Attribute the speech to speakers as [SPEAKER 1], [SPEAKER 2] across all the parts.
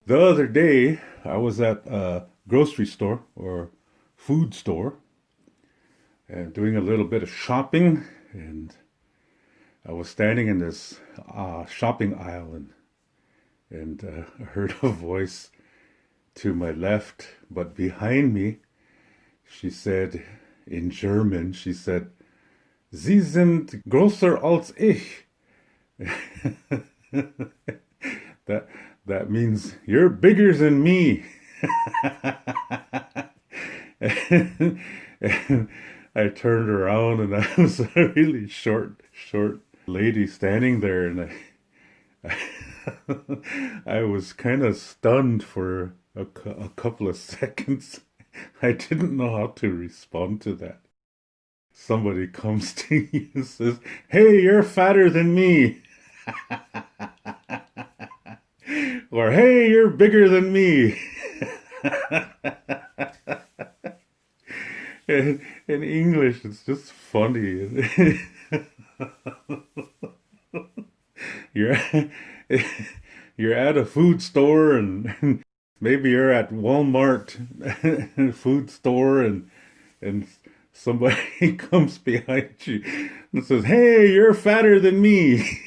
[SPEAKER 1] The other day, I was at a grocery store or food store and doing a little bit of shopping, and I was standing in this shopping aisle, and I heard a voice to my left, but behind me, she said in German, she said, "Sie sind größer als ich." That that means you're bigger than me. And I turned around and I was a really short lady standing there, and I was kind of stunned for a couple of seconds. I didn't know how to respond to that. Somebody comes to you and says, "Hey, you're fatter than me." Or, "Hey, you're bigger than me." In English, it's just funny. you're you're at a food store, and maybe you're at Walmart food store, and somebody comes behind you and says, "Hey, you're fatter than me."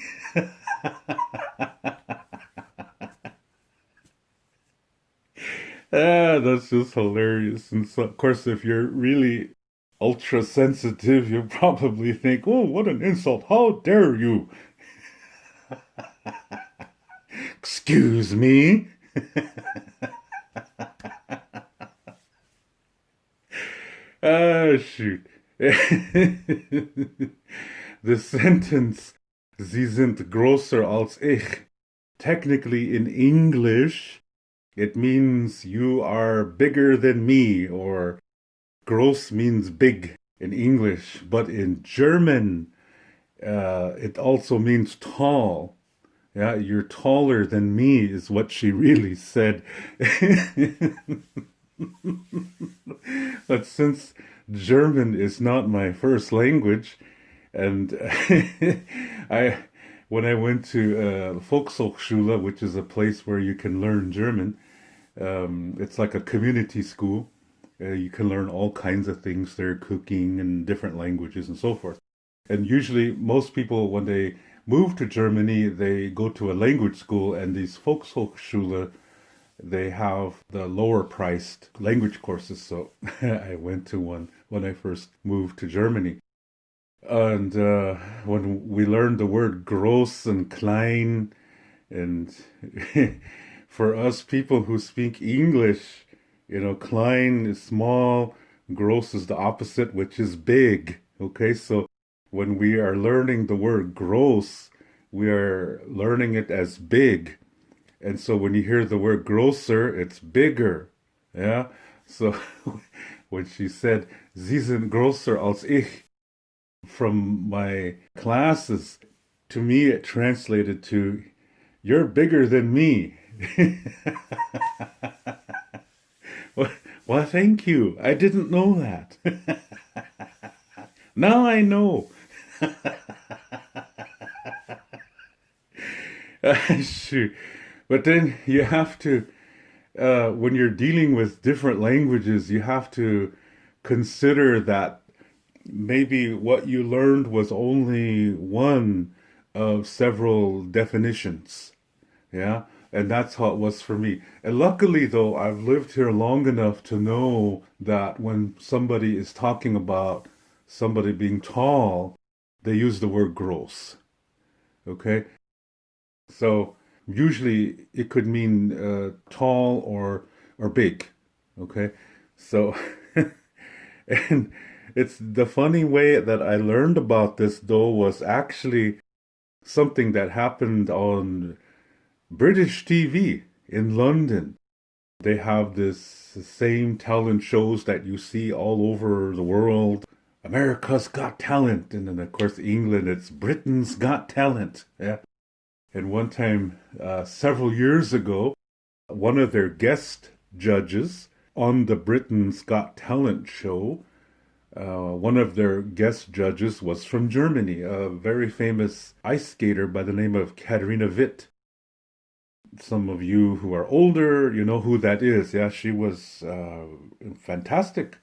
[SPEAKER 1] That's just hilarious. And so, of course, if you're really ultra sensitive, you'll probably think, "Oh, what an insult. How dare you?" Excuse me. Shoot. The sentence, "Sie sind größer als ich," technically in English, it means you are bigger than me, or gross means big in English, but in German, it also means tall. Yeah, "you're taller than me" is what she really said. But since German is not my first language, and I, when I went to Volkshochschule, which is a place where you can learn German, it's like a community school. You can learn all kinds of things there, cooking and different languages and so forth. And usually, most people, when they move to Germany, they go to a language school, and these Volkshochschule, they have the lower priced language courses. So I went to one when I first moved to Germany. And when we learned the word gross and klein, and for us people who speak English, klein is small, gross is the opposite, which is big. Okay, so when we are learning the word gross, we are learning it as big. And so when you hear the word grosser, it's bigger. Yeah. So when she said, "Sie sind größer als ich," from my classes, to me it translated to, "You're bigger than me." well, well, thank you. I didn't know that. Now I know. Shoot. But then you have to, when you're dealing with different languages, you have to consider that maybe what you learned was only one of several definitions. Yeah. And that's how it was for me. And luckily, though, I've lived here long enough to know that when somebody is talking about somebody being tall, they use the word gross. Okay. So usually it could mean tall or big. Okay. So, and it's the funny way that I learned about this, though, was actually something that happened on British TV in London. They have this same talent shows that you see all over the world. America's Got Talent. And then, of course, England, it's Britain's Got Talent. Yeah. And one time, several years ago, one of their guest judges on the Britain's Got Talent show, one of their guest judges was from Germany, a very famous ice skater by the name of Katharina Witt. some of you who are older, you know who that is. Yeah, she was fantastic.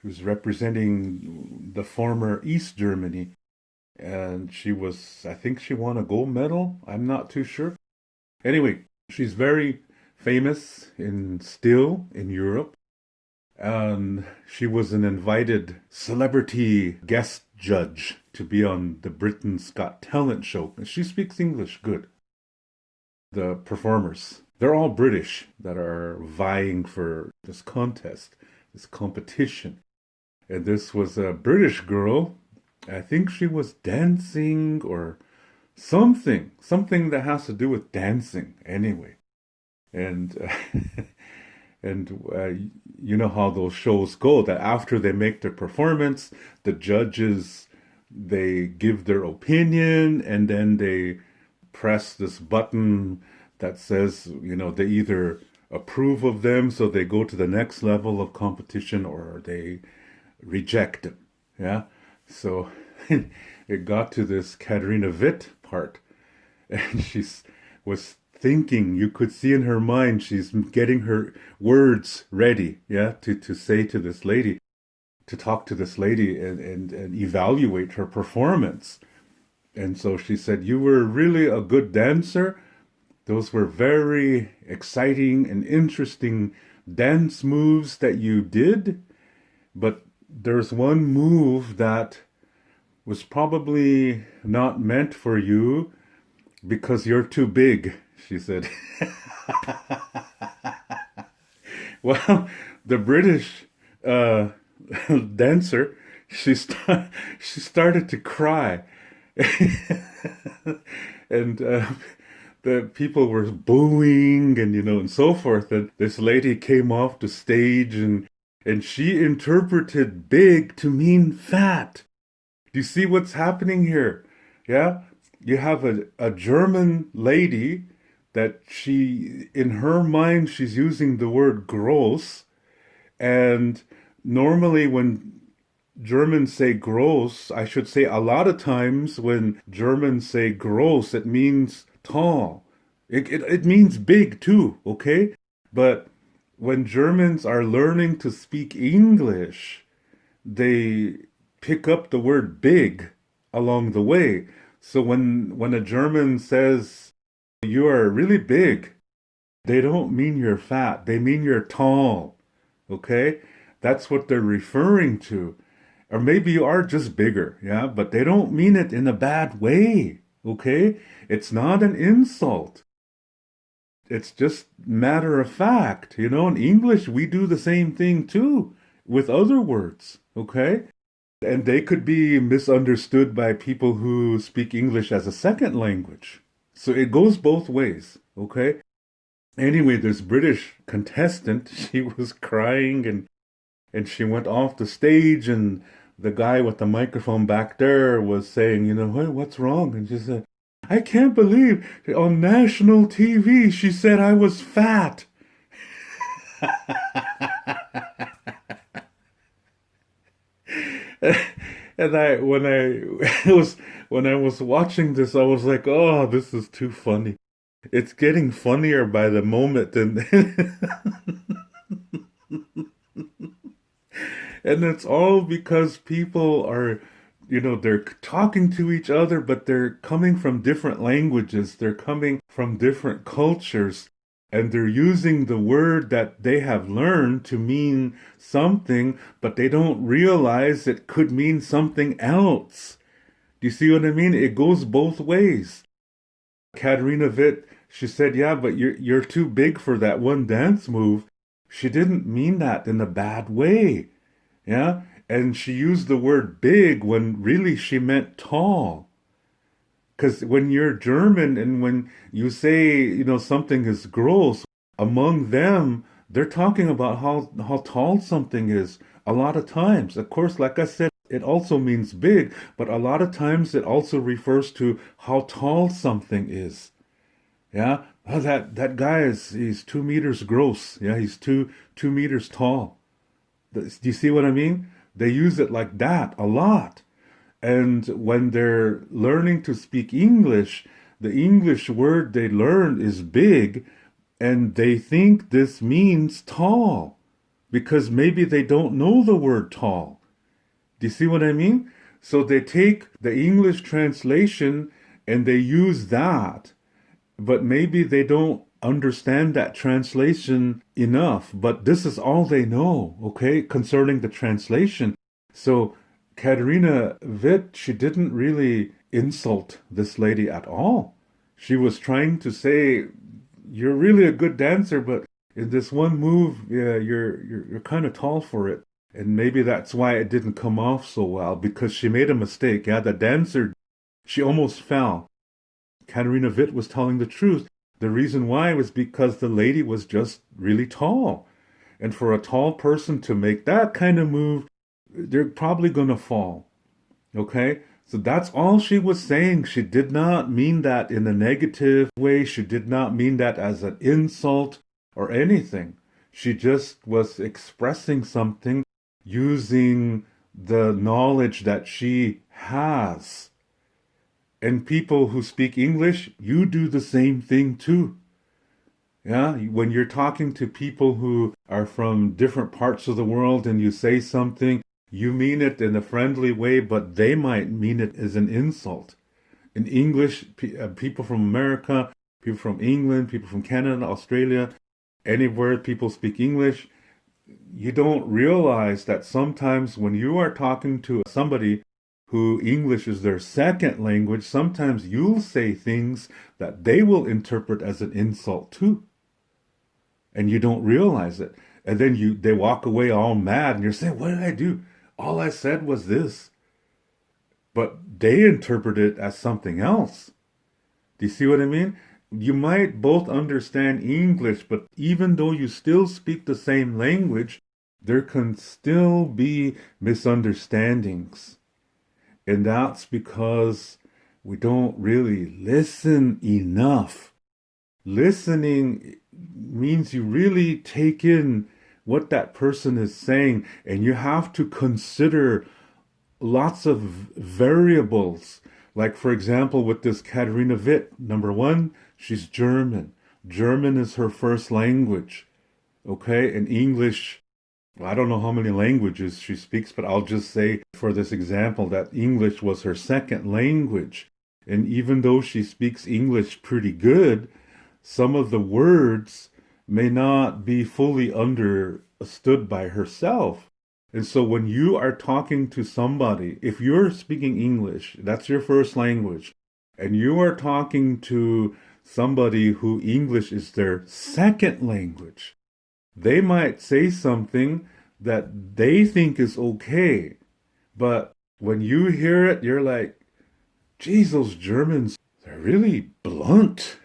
[SPEAKER 1] She was representing the former East Germany, and I think she won a gold medal. I'm not too sure. Anyway, she's very famous still in Europe, and she was an invited celebrity guest judge to be on the Britain's Got Talent show. And she speaks English good. The performers, they're all British that are vying for this contest, this competition. And this was a British girl. I think she was dancing or something that has to do with dancing anyway. And you know how those shows go, that after they make their performance, the judges, they give their opinion, and then they press this button that says, you know, they either approve of them, so they go to the next level of competition, or they reject them. Yeah. So it got to this Katarina Witt part, and she was thinking, you could see in her mind, she's getting her words ready, yeah, to say to this lady, to talk to this lady and evaluate her performance. And so she said, you were really a good dancer. Those were very exciting and interesting dance moves that you did. But there's one move that was probably not meant for you because you're too big, she said. Well, the British dancer, she started to cry. And the people were booing and, you know, and so forth. And this lady came off the stage and she interpreted big to mean fat. Do you see what's happening here? Yeah? You have a German lady that in her mind, she's using the word gross. And normally when Germans say gross, I should say a lot of times when Germans say gross, it means tall. It means big too, okay? But when Germans are learning to speak English, they pick up the word big along the way. So when a German says, you are really big, they don't mean you're fat. They mean you're tall, okay? That's what they're referring to. Or maybe you are just bigger, yeah? But they don't mean it in a bad way, okay? It's not an insult. It's just matter of fact. You know, in English, we do the same thing too with other words, okay? And they could be misunderstood by people who speak English as a second language. So it goes both ways, okay? Anyway, this British contestant, she was crying and she went off the stage, and the guy with the microphone back there was saying, you know, hey, what's wrong? And she said, I can't believe on national TV she said I was fat. And when I was watching this, I was like, oh, this is too funny. It's getting funnier by the moment, and and it's all because people are, you know, they're talking to each other, but they're coming from different languages. They're coming from different cultures, and they're using the word that they have learned to mean something, but they don't realize it could mean something else. Do you see what I mean? It goes both ways. Katarina Witt, she said, yeah, but you're too big for that one dance move. She didn't mean that in a bad way. Yeah? And she used the word big when really she meant tall. Because when you're German and when you say, you know, something is gross, among them, they're talking about how tall something is a lot of times. Of course, like I said, it also means big, but a lot of times it also refers to how tall something is. Yeah? Oh, that guy he's 2 meters gross. Yeah, he's two meters tall. Do you see what I mean? They use it like that a lot. And when they're learning to speak English, the English word they learned is big, and they think this means tall because maybe they don't know the word tall. Do you see what I mean? So they take the English translation and they use that, but maybe they don't understand that translation enough. But this is all they know, okay, concerning the translation. So Katerina Witt, she didn't really insult this lady at all. She was trying to say, you're really a good dancer, but in this one move, yeah, you're kind of tall for it. And maybe that's why it didn't come off so well, because she made a mistake. Yeah, the dancer, she almost fell. Katerina Witt was telling the truth. The reason why was because the lady was just really tall. And for a tall person to make that kind of move, they're probably going to fall. Okay? So that's all she was saying. She did not mean that in a negative way. She did not mean that as an insult or anything. She just was expressing something using the knowledge that she has. And people who speak English, you do the same thing too. Yeah, when you're talking to people who are from different parts of the world and you say something, you mean it in a friendly way, but they might mean it as an insult. In English, people from America, people from England, people from Canada, Australia, anywhere people speak English, you don't realize that sometimes when you are talking to somebody who English is their second language, sometimes you'll say things that they will interpret as an insult too. And you don't realize it. And then they walk away all mad and you're saying, what did I do? All I said was this. But they interpret it as something else. Do you see what I mean? You might both understand English, but even though you still speak the same language, there can still be misunderstandings. And that's because we don't really listen enough. Listening means you really take in what that person is saying, and you have to consider lots of variables. Like, for example, with this Katerina Witt, number one, she's German. German is her first language. Okay? And English, I don't know how many languages she speaks, but I'll just say for this example that English was her second language. And even though she speaks English pretty good, some of the words may not be fully understood by herself. And so when you are talking to somebody, if you're speaking English, that's your first language, and you are talking to somebody who English is their second language, they might say something that they think is okay. But when you hear it, you're like, geez, those Germans, they're really blunt.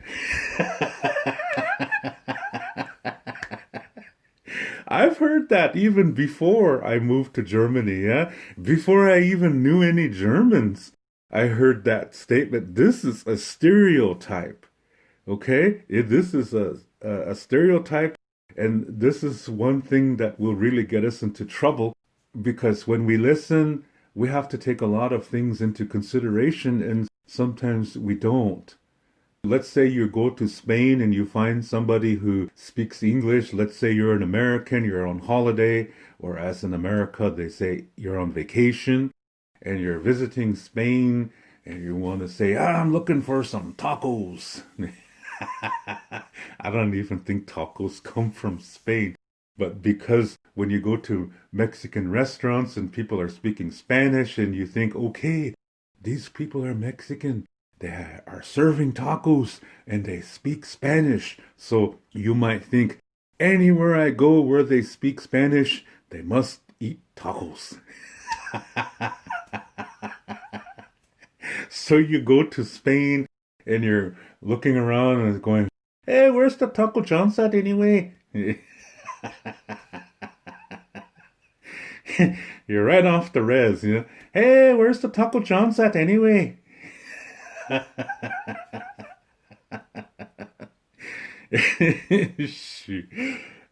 [SPEAKER 1] I've heard that even before I moved to Germany, yeah? Before I even knew any Germans, I heard that statement. This is a stereotype, okay? This is a stereotype, and this is one thing that will really get us into trouble, because when we listen, we have to take a lot of things into consideration, and sometimes we don't. Let's say you go to Spain and you find somebody who speaks English. Let's say you're an American, you're on holiday, or as in America, they say you're on vacation and you're visiting Spain and you want to say, I'm looking for some tacos. I don't even think tacos come from Spain. But because when you go to Mexican restaurants and people are speaking Spanish and you think, okay, these people are Mexican. They are serving tacos and they speak Spanish. So you might think, anywhere I go where they speak Spanish, they must eat tacos. So you go to Spain and you're looking around and going, hey, where's the Taco John's at anyway? You're right off the res, you know. Hey, where's the Taco John's at anyway? Shoot.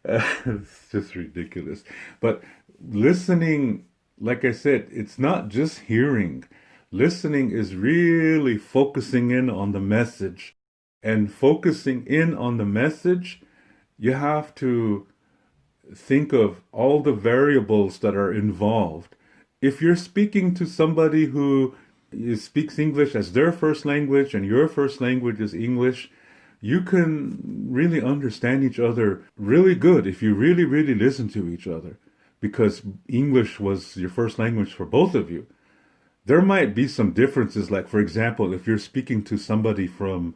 [SPEAKER 1] It's just ridiculous. But listening, like I said, it's not just hearing. Listening is really focusing in on the message. And focusing in on the message, you have to think of all the variables that are involved. If you're speaking to somebody who speaks English as their first language and your first language is English, you can really understand each other really good if you really, really listen to each other, because English was your first language for both of you. There might be some differences, like, for example, if you're speaking to somebody from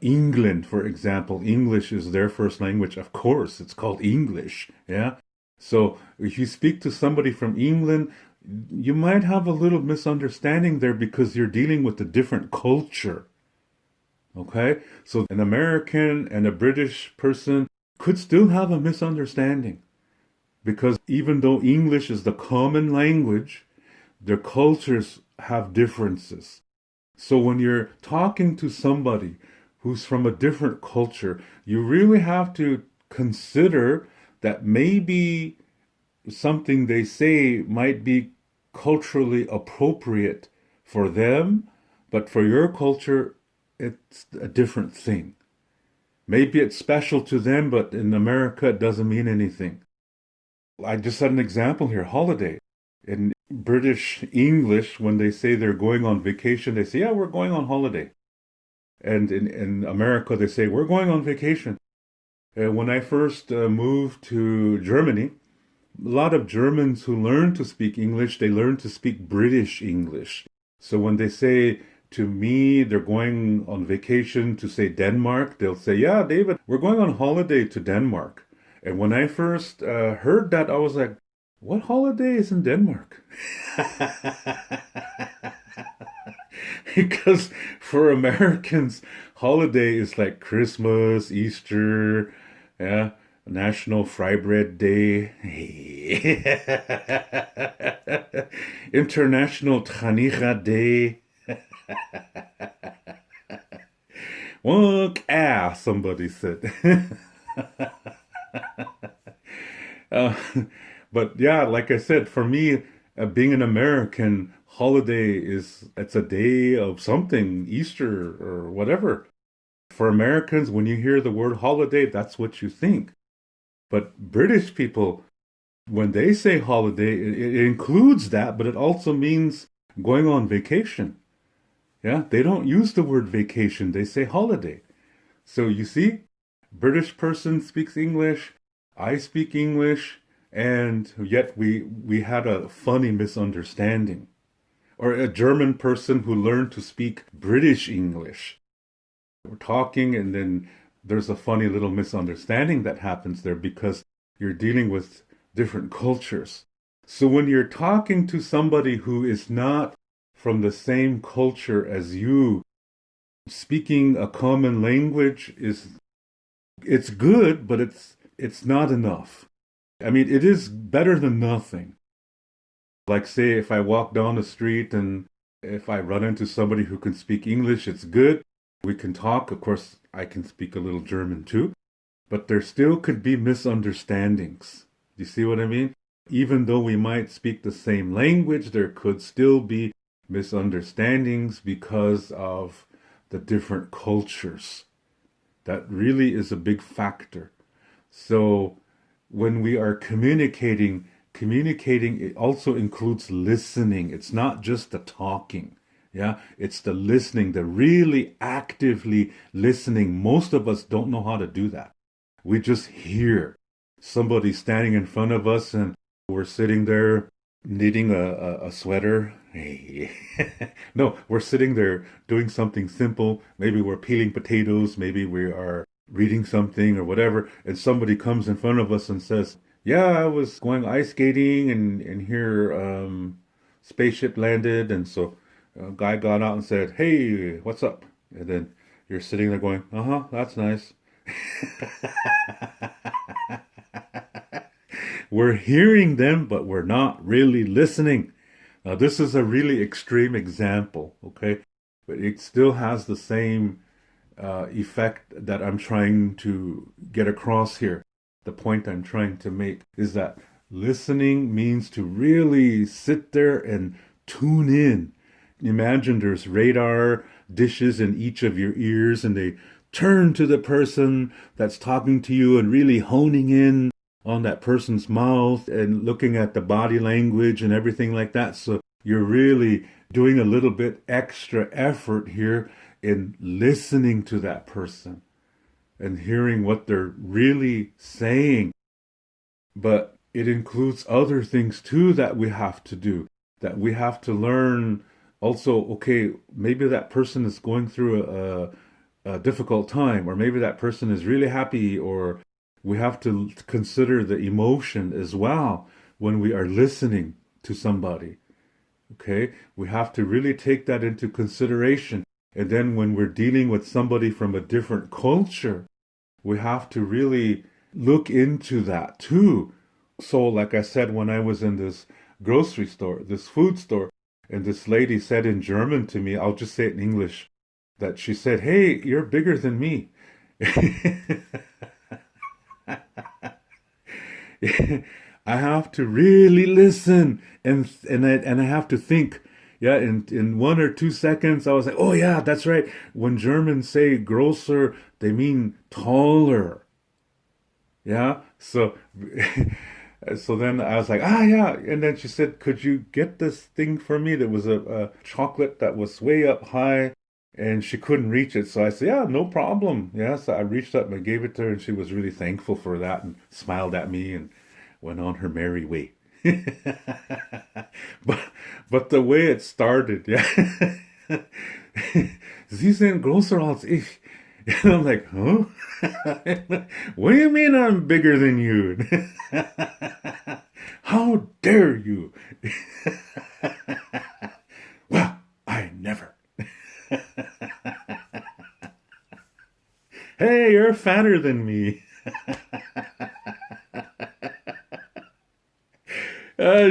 [SPEAKER 1] England, for example, English is their first language. Of course, it's called English. Yeah. So if you speak to somebody from England, you might have a little misunderstanding there because you're dealing with a different culture. Okay. So an American and a British person could still have a misunderstanding because even though English is the common language, their cultures have differences. So when you're talking to somebody who's from a different culture, you really have to consider that maybe something they say might be culturally appropriate for them, but for your culture, it's a different thing. Maybe it's special to them, but in America, it doesn't mean anything. I just had an example here, holiday. In British English, when they say they're going on vacation, they say, yeah, we're going on holiday. And in America, they say, we're going on vacation. When I first moved to Germany, a lot of Germans who learn to speak English, they learn to speak British English. So when they say to me they're going on vacation to, say, Denmark, they'll say, yeah, David, we're going on holiday to Denmark. And when I first heard that, I was like, what holiday is in Denmark? Because for Americans, holiday is like Christmas, Easter, yeah, National Fry Bread Day, International Tanicha Day. Look, somebody said. uh, but yeah, like I said, for me, being an American, holiday it's a day of something, Easter or whatever. For Americans, when you hear the word holiday, that's what you think. But British people, when they say holiday, it includes that, but it also means going on vacation. Yeah, they don't use the word vacation, they say holiday. So you see, British person speaks English, I speak English, and yet we had a funny misunderstanding. Or a German person who learned to speak British English. We're talking, and then there's a funny little misunderstanding that happens there because you're dealing with different cultures. So when you're talking to somebody who is not from the same culture as you, speaking a common language it's good, but it's not enough. I mean, it is better than nothing. Like, say, if I walk down the street and if I run into somebody who can speak English, it's good. We can talk. Of course, I can speak a little German too. But there still could be misunderstandings. Do you see what I mean? Even though we might speak the same language, there could still be misunderstandings because of the different cultures. That really is a big factor. So when we are communicating it also includes listening. It's not just the talking. Yeah, it's the listening, the really actively listening. Most of us don't know how to do that. We just hear somebody standing in front of us and we're sitting there knitting a sweater. No, we're sitting there doing something simple. Maybe we're peeling potatoes. Maybe we are reading something or whatever. And somebody comes in front of us and says, yeah, I was going ice skating and here spaceship landed. And so a guy got out and said, hey, what's up? And then you're sitting there going, uh-huh, that's nice. We're hearing them, but we're not really listening. Now, this is a really extreme example, okay? But it still has the same effect that I'm trying to get across here. The point I'm trying to make is that listening means to really sit there and tune in Imagine there's radar dishes in each of your ears, and they turn to the person that's talking to you and really honing in on that person's mouth and looking at the body language and everything like that. So you're really doing a little bit extra effort here in listening to that person and hearing what they're really saying. But it includes other things too that we have to do, that we have to learn also. Okay, maybe that person is going through a difficult time, or maybe that person is really happy, or we have to consider the emotion as well when we are listening to somebody. Okay, we have to really take that into consideration. And then when we're dealing with somebody from a different culture, we have to really look into that too. So, like I said, when I was in this grocery store, this food store, and this lady said in German to me, I'll just say it in English, that she said, "Hey, you're bigger than me." I have to really listen, and I have to think. Yeah, in 1 or 2 seconds, I was like, "Oh yeah, that's right. When Germans say grosser, they mean taller." Yeah, so so then I was like, "Ah yeah," and then she said, "Could you get this thing for me?" That was a chocolate that was way up high, and she couldn't reach it. So I said, "Yeah, no problem." Yeah, so I reached up and I gave it to her, and she was really thankful for that and smiled at me and went on her merry way. but but the way it started, yeah. Sie sind größer als ich. And I'm like, huh? What do you mean I'm bigger than you? How dare you? Well, I never. Hey, you're fatter than me.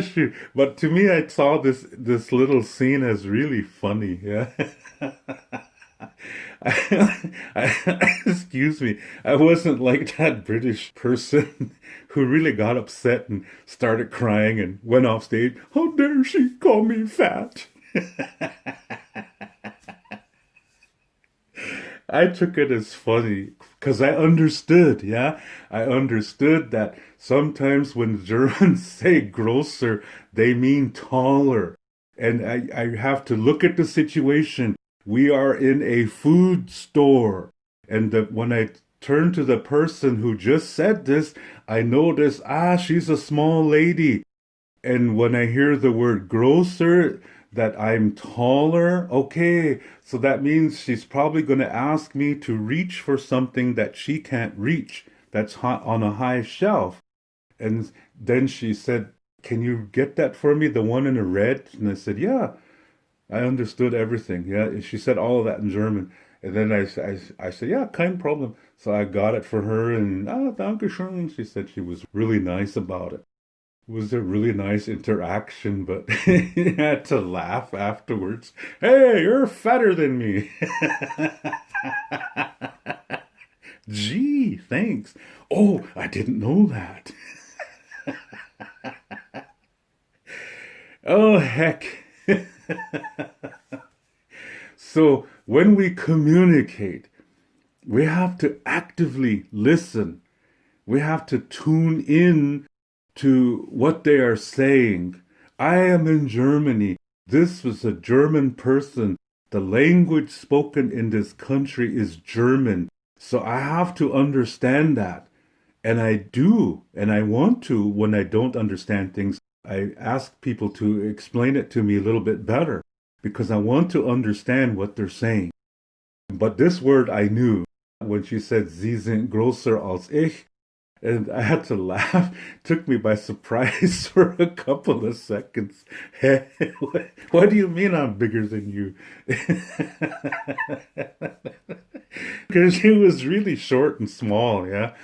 [SPEAKER 1] Shoot. But to me, I saw this little scene as really funny. Yeah. Excuse me. I wasn't like that British person who really got upset and started crying and went off stage. How dare she call me fat? I took it as funny because I understood, yeah? I understood that sometimes when Germans say grosser, they mean taller. And I have to look at the situation. We are in a food store. And when I turned to the person who just said this, I noticed, she's a small lady. And when I hear the word grosser, that I'm taller, okay, so that means she's probably going to ask me to reach for something that she can't reach, that's hot on a high shelf. And then she said, "Can you get that for me, the one in the red?" And I said, "Yeah." I understood everything. Yeah, she said all of that in German. And then I said, "Yeah, kein problem." So I got it for her, and danke schön. She said she was really nice about it. It was a really nice interaction, but you had to laugh afterwards. Hey, you're fatter than me. Gee, thanks. Oh, I didn't know that. Oh, heck. So when we communicate, we have to actively listen. We have to tune in to what they are saying. I am in Germany. This was a German person. The language spoken in this country is German. So I have to understand that. And I do. And I want to when I don't understand things. I ask people to explain it to me a little bit better because I want to understand what they're saying. But this word I knew when she said, "Sie sind größer als ich." And I had to laugh. It took me by surprise for a couple of seconds. Hey, what do you mean I'm bigger than you? Because she was really short and small, yeah?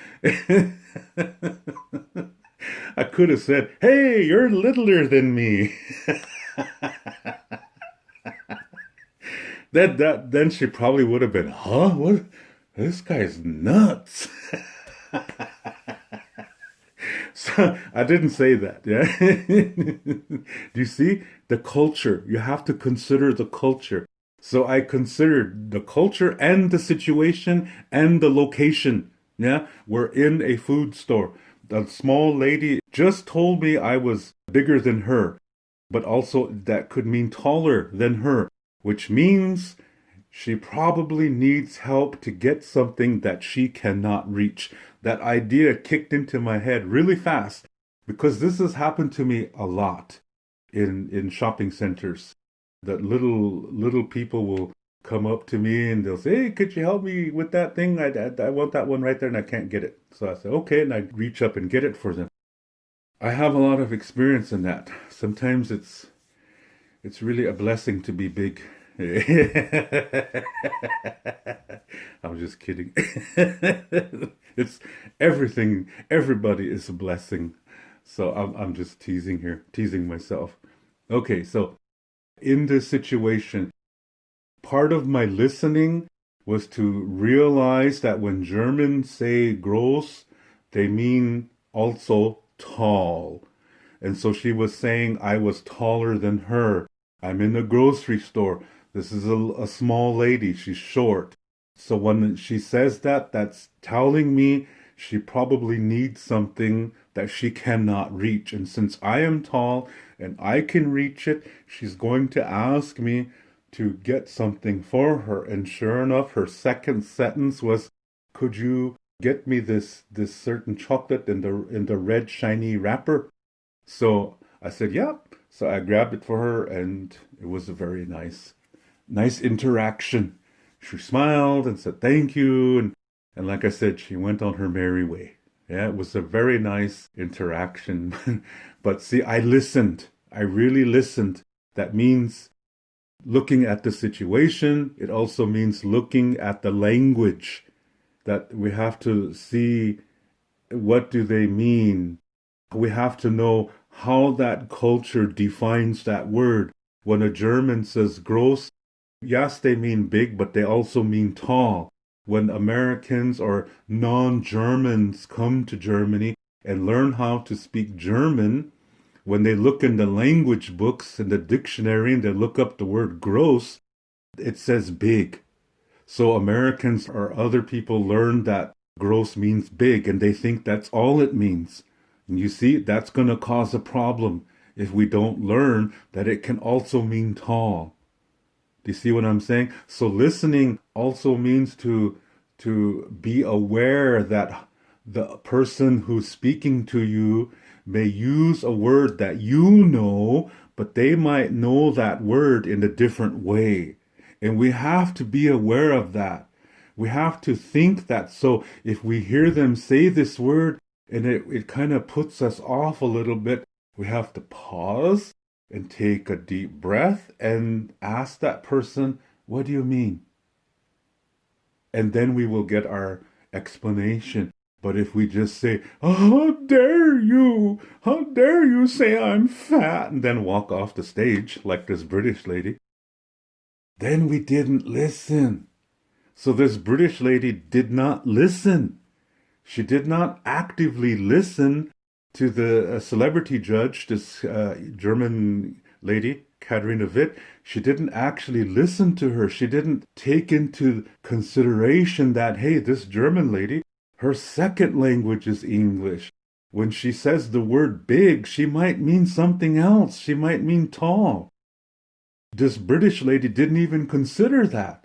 [SPEAKER 1] I could have said, "Hey, you're littler than me." Then she probably would have been, "Huh? What? This guy's nuts." So I didn't say that. Yeah. Do you see the culture? You have to consider the culture. So I considered the culture and the situation and the location. Yeah. We're in a food store. The small lady just told me I was bigger than her, but also that could mean taller than her, which means she probably needs help to get something that she cannot reach. That idea kicked into my head really fast because this has happened to me a lot in shopping centers. That little people will come up to me and they'll say, "Hey, could you help me with that thing? I want that one right there and I can't get it." So I say, "Okay," and I reach up and get it for them. I have a lot of experience in that. Sometimes it's really a blessing to be big. I'm just kidding. It's everything. Everybody is a blessing. So I'm just teasing here, teasing myself. Okay, so in this situation, part of my listening was to realize that when Germans say gross, they mean also tall. And so she was saying I was taller than her. I'm in the grocery store. This is a small lady. She's short. So when she says that, that's telling me she probably needs something that she cannot reach. And since I am tall and I can reach it, she's going to ask me to get something for her. And sure enough, her second sentence was, "Could you get me this certain chocolate in the red shiny wrapper?" So I said, "Yep." So I grabbed it for her, and it was a very nice interaction. She smiled and said thank you, and like I said, she went on her merry way. Yeah, it was a very nice interaction. But see, I listened. I really listened. That means looking at the situation. It also means looking at the language. That we have to see, what do they mean? We have to know how that culture defines that word. When a German says gross, yes, they mean big, but they also mean tall. When Americans or non-Germans come to Germany and learn how to speak German, when they look in the language books, in the dictionary, and they look up the word gross, it says big. So Americans or other people learn that gross means big, and they think that's all it means. And you see, that's going to cause a problem if we don't learn that it can also mean tall. Do you see what I'm saying? So listening also means to be aware that the person who's speaking to you may use a word that you know, but they might know that word in a different way. And we have to be aware of that. We have to think that. So if we hear them say this word and it kind of puts us off a little bit, we have to pause and take a deep breath and ask that person, "What do you mean?" And then we will get our explanation. But if we just say, "Oh, how dare you? How dare you say I'm fat?" and then walk off the stage like this British lady, then we didn't listen. So this British lady did not listen. She did not actively listen to the celebrity judge, this German lady, Katharina Witt. She didn't actually listen to her. She didn't take into consideration that, hey, this German lady, her second language is English. When she says the word big, she might mean something else. She might mean tall. This British lady didn't even consider that.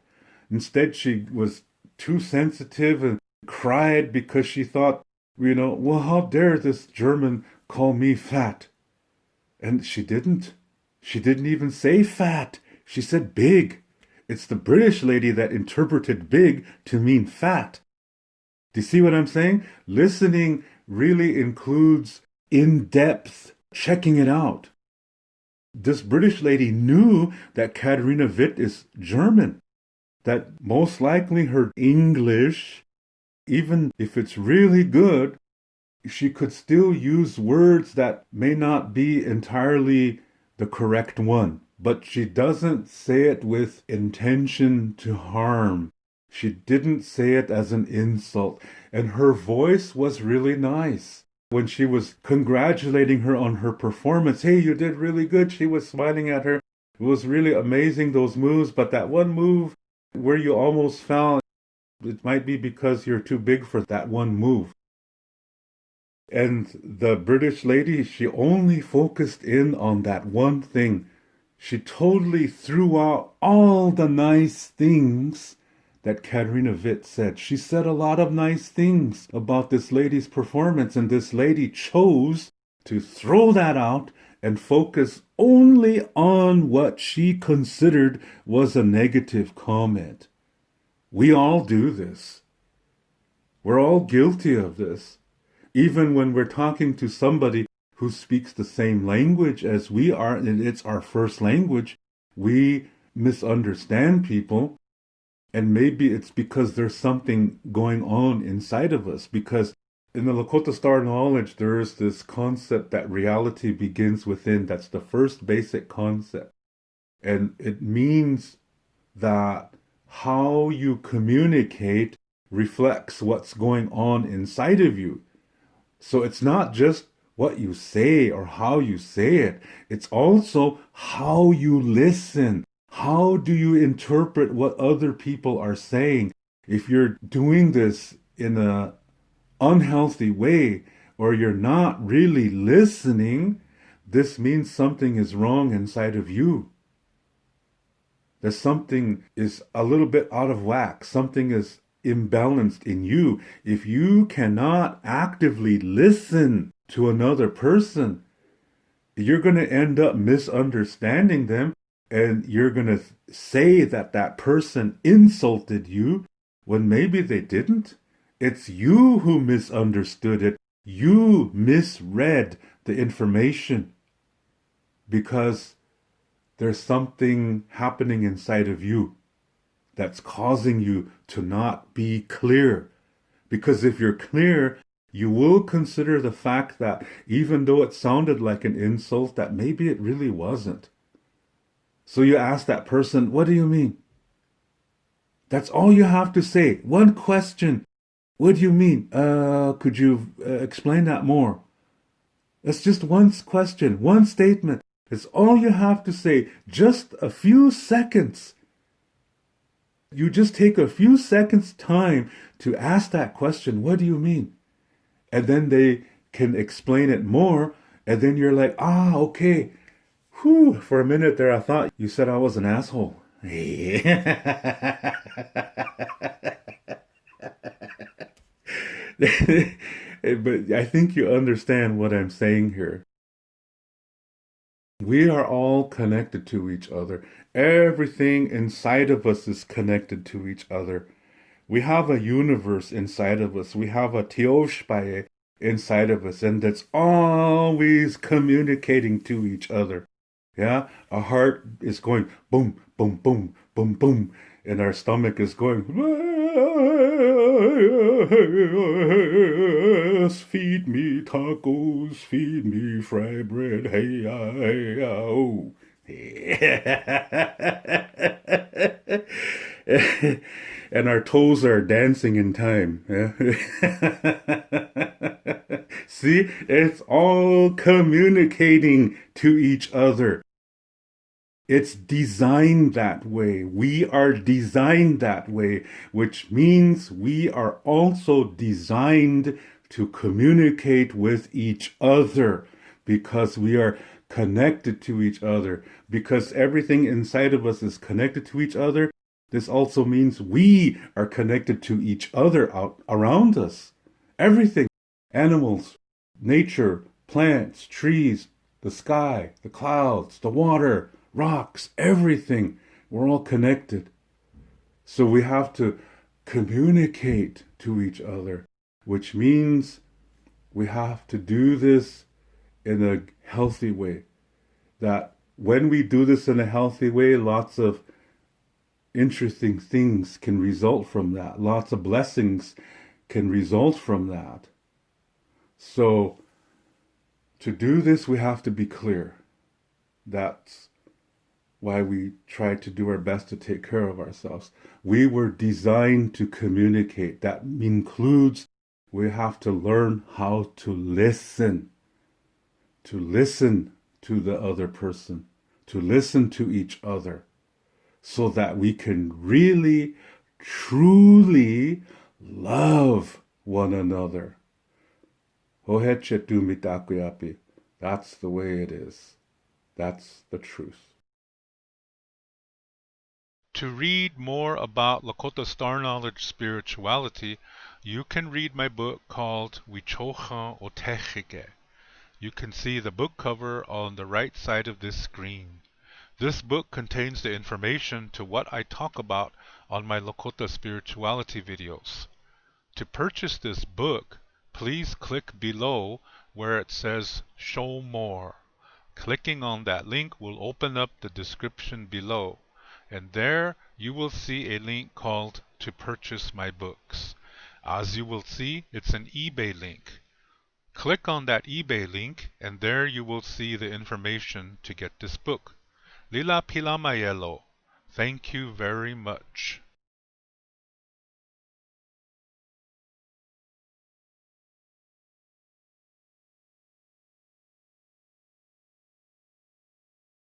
[SPEAKER 1] Instead, she was too sensitive and cried because she thought, well, how dare this German call me fat? And she didn't. She didn't even say fat. She said big. It's the British lady that interpreted big to mean fat. Do you see what I'm saying? Listening really includes in-depth checking it out. This British lady knew that Katharina Witt is German, that most likely her English, even if it's really good, she could still use words that may not be entirely the correct one. But she doesn't say it with intention to harm. She didn't say it as an insult. And her voice was really nice. when she was congratulating her on her performance. Hey, you did really good. She was smiling at her. It was really amazing, those moves. But that one move where you almost fell, it might be because you're too big for that one move. And the British lady, she only focused in on that one thing. She totally threw out all the nice things that Katarina Witt said. She said a lot of nice things about this lady's performance, and this lady chose to throw that out and focus only on what she considered was a negative comment. We all do this. We're all guilty of this. Even when we're talking to somebody who speaks the same language as we are, and it's our first language, we misunderstand people. And maybe it's because there's something going on inside of us. Because in the Lakota Star Knowledge, there is this concept that reality begins within. That's the first basic concept. And it means that how you communicate reflects what's going on inside of you. So it's not just what you say or how you say it. It's also how you listen. How do you interpret what other people are saying? If you're doing this in an unhealthy way, or you're not really listening, this means something is wrong inside of you. That something is a little bit out of whack. Something is imbalanced in you. If you cannot actively listen to another person, you're going to end up misunderstanding them, and you're going to say that that person insulted you when maybe they didn't. It's you who misunderstood it. You misread the information because there's something happening inside of you that's causing you to not be clear. Because if you're clear, you will consider the fact that even though it sounded like an insult, that maybe it really wasn't. So you ask that person, what do you mean? That's all you have to say. One question. What do you mean? Could you explain that more? That's just one question, one statement. It's all you have to say. Just a few seconds. You just take a few seconds time to ask that question. What do you mean? And then they can explain it more. And then you're like, okay. Whew, for a minute there, I thought you said I was an asshole. But I think you understand what I'm saying here. We are all connected to each other. Everything inside of us is connected to each other. We have a universe inside of us. We have a Teoshpaye inside of us, and that's always communicating to each other. Yeah, our heart is going boom, boom, boom, boom, boom, and our stomach is going, feed me tacos, feed me fried bread, hey, oh. And our toes are dancing in time. Yeah? See, it's all communicating to each other. It's designed that way. We are designed that way, which means we are also designed to communicate with each other because we are connected to each other. Because everything inside of us is connected to each other, this also means we are connected to each other out around us. Everything, animals, nature, plants, trees, the sky, the clouds, the water, rocks, everything. We're all connected. So we have to communicate to each other, which means we have to do this in a healthy way. That when we do this in a healthy way, lots of interesting things can result from that. Lots of blessings can result from that. So to do this, we have to be clear. That's why we try to do our best to take care of ourselves. We were designed to communicate. That includes We have to learn how to listen to the other person, to listen to each other, so that we can really, truly love one another. That's the way it is. That's the truth.
[SPEAKER 2] To read more about Lakota Star Knowledge spirituality, you can read my book called Wichocha Otechike. You can see the book cover on the right side of this screen. This book contains the information to what I talk about on my Lakota spirituality videos. To purchase this book, please click below where it says Show More. Clicking on that link will open up the description below, and there you will see a link called To Purchase My Books. As you will see, it's an eBay link. Click on that eBay link, and there you will see the information to get this book. Lila Pila Mayelo. Thank you very much.